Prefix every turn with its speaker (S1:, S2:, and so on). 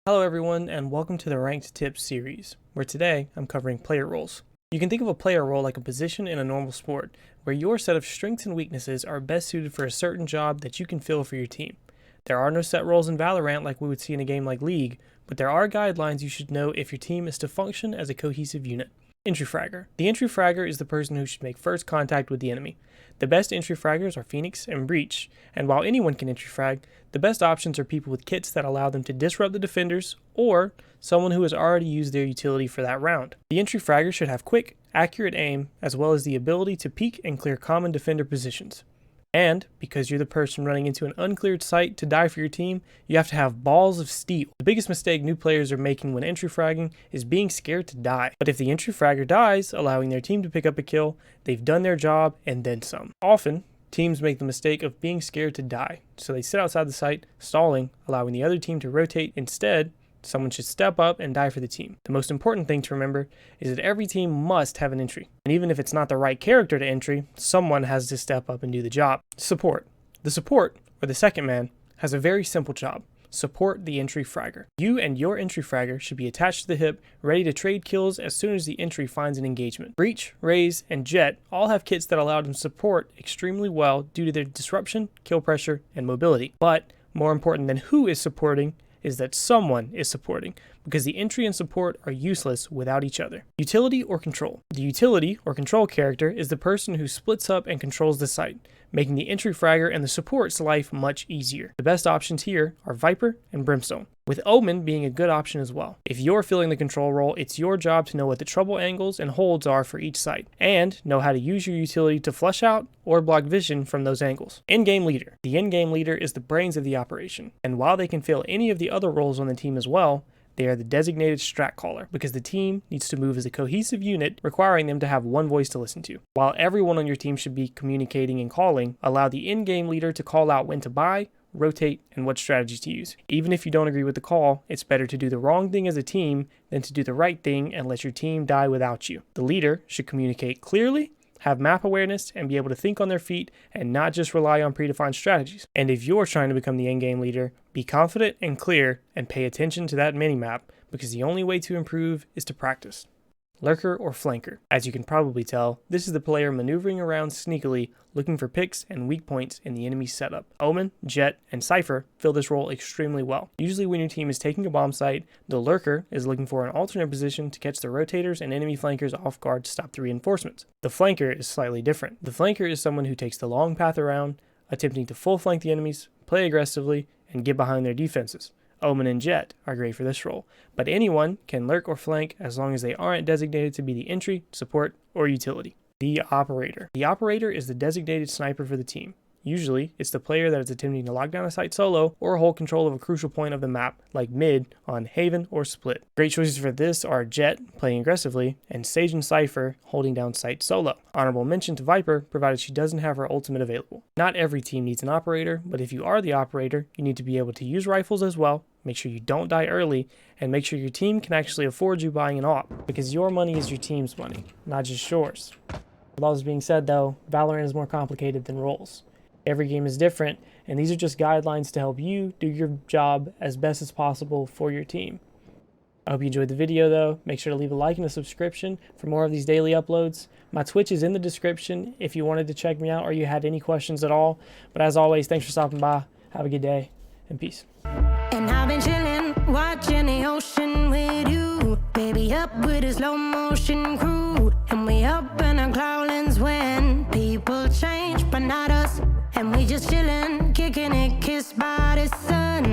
S1: Hello everyone, and welcome to the Ranked Tips series, where today I'm covering player roles. You can think of a player role like a position in a normal sport, where your set of strengths and weaknesses are best suited for a certain job that you can fill for your team. There are no set roles in Valorant like we would see in a game like League, but there are guidelines you should know if your team is to function as a cohesive unit. Entry Fragger. The entry fragger is the person who should make first contact with the enemy. The best entry fraggers are Phoenix and Breach, and while anyone can entry frag, the best options are people with kits that allow them to disrupt the defenders, or someone who has already used their utility for that round. The entry fragger should have quick, accurate aim, as well as the ability to peek and clear common defender positions. And, because you're the person running into an uncleared site to die for your team, you have to have balls of steel. The biggest mistake new players are making when entry fragging is being scared to die. But if the entry fragger dies, allowing their team to pick up a kill, they've done their job and then some. Often, teams make the mistake of being scared to die, so they sit outside the site, stalling, allowing the other team to rotate. Instead, someone should step up and die for the team. The most important thing to remember is that every team must have an entry. And even if it's not the right character to entry, someone has to step up and do the job. Support. The support, or the second man, has a very simple job. Support the entry fragger. You and your entry fragger should be attached to the hip, ready to trade kills as soon as the entry finds an engagement. Breach, Raze, and Jet all have kits that allow them to support extremely well due to their disruption, kill pressure, and mobility. But more important than who is supporting is that someone is supporting, because the entry and support are useless without each other. Utility or control. The utility or control character is the person who splits up and controls the site, making the entry fragger and the support's life much easier. The best options here are Viper and Brimstone, with Omen being a good option as well. If you're filling the control role, it's your job to know what the trouble angles and holds are for each site, and know how to use your utility to flush out or block vision from those angles. In-game leader. The in-game leader is the brains of the operation, and while they can fill any of the other roles on the team as well, they are the designated strat caller, because the team needs to move as a cohesive unit, requiring them to have one voice to listen to. While everyone on your team should be communicating and calling, allow the in-game leader to call out when to buy, rotate, and what strategies to use. Even if you don't agree with the call, it's better to do the wrong thing as a team than to do the right thing and let your team die without you. The leader should communicate clearly, have map awareness, and be able to think on their feet and not just rely on predefined strategies. And if you're trying to become the in-game leader, be confident and clear and pay attention to that minimap, because the only way to improve is to practice. Lurker or flanker. As you can probably tell, this is the player maneuvering around sneakily, looking for picks and weak points in the enemy's setup. Omen, Jet, and Cypher fill this role extremely well. Usually when your team is taking a bomb site, the Lurker is looking for an alternate position to catch the rotators and enemy flankers off guard to stop the reinforcements. The flanker is slightly different. The flanker is someone who takes the long path around, attempting to full flank the enemies, play aggressively, and get behind their defenses. Omen and Jet are great for this role, but anyone can lurk or flank as long as they aren't designated to be the entry, support, or utility. The operator. The operator is the designated sniper for the team. Usually, it's the player that is attempting to lock down a site solo or hold control of a crucial point of the map, like mid on Haven or Split. Great choices for this are Jet, playing aggressively, and Sage and Cypher, holding down site solo. Honorable mention to Viper, provided she doesn't have her ultimate available. Not every team needs an operator, but if you are the operator, you need to be able to use rifles as well, make sure you don't die early, and make sure your team can actually afford you buying an op, because your money is your team's money, not just yours. With all this being said though, Valorant is more complicated than roles. Every game is different, and these are just guidelines to help you do your job as best as possible for your team. I hope you enjoyed the video though. Make sure to leave a like and a subscription for more of these daily uploads. My Twitch is in the description if you wanted to check me out or you had any questions at all. But as always, thanks for stopping by. Have a good day, and peace.
S2: And I've been chillin', watching the ocean with you. Baby, up with a slow motion crew. And we up in our cloudlands when people change, but not us. And we just chillin', kicking it, kissed by the sun.